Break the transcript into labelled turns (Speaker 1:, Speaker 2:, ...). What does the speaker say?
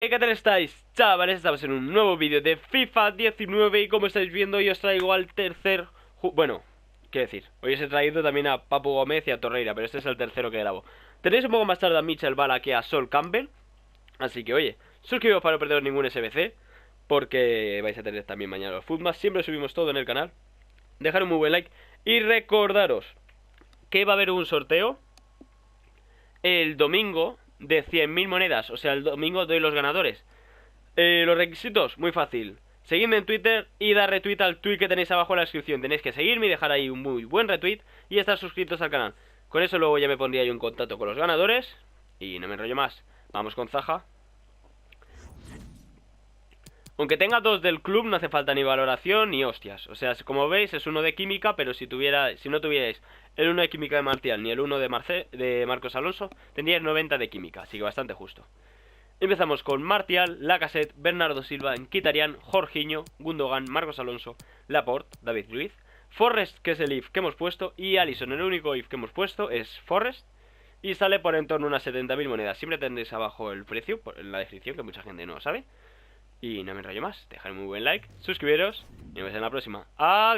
Speaker 1: ¿Qué tal estáis, chavales? Estamos en un nuevo vídeo de FIFA 19 y como estáis viendo hoy os traigo al tercer... Bueno, qué decir, hoy os he traído también a Papu Gómez y a Torreira, pero este es el tercero que grabo. Tenéis un poco más tarde a Mitchell Ballack y a Sol Campbell, así que oye, suscribiros para no perderos ningún SBC, porque vais a tener también mañana los Footmas, siempre subimos todo en el canal. Dejad un muy buen like y recordaros que va a haber un sorteo el domingo de 100.000 monedas. O sea, el domingo doy los ganadores. Los requisitos, muy fácil. Seguidme en Twitter y dar retweet al tweet que tenéis abajo en la descripción. Tenéis que seguirme y dejar ahí un muy buen retweet y estar suscritos al canal. Con eso luego ya me pondría yo en contacto con los ganadores. Y no me enrollo más. Vamos con Zaha. Aunque tenga dos del club no hace falta ni valoración ni hostias. O sea, como veis es uno de química, pero si no tuvierais el uno de química de Martial ni el uno de Marcos Alonso, tendríais 90 de química, así que bastante justo. Empezamos con Martial, Lacazette, Bernardo Silva, Mkhitaryan, Jorginho, Gundogan, Marcos Alonso, Laporte, David Luiz, Forrest, que es el if que hemos puesto, y Alisson. El único if que hemos puesto es Forrest y sale por en torno a unas 70.000 monedas. Siempre tendréis abajo el precio en la descripción, que mucha gente no lo sabe. Y no me enrollo más, dejad un muy buen like, suscribiros y nos vemos en la próxima. ¡Adiós!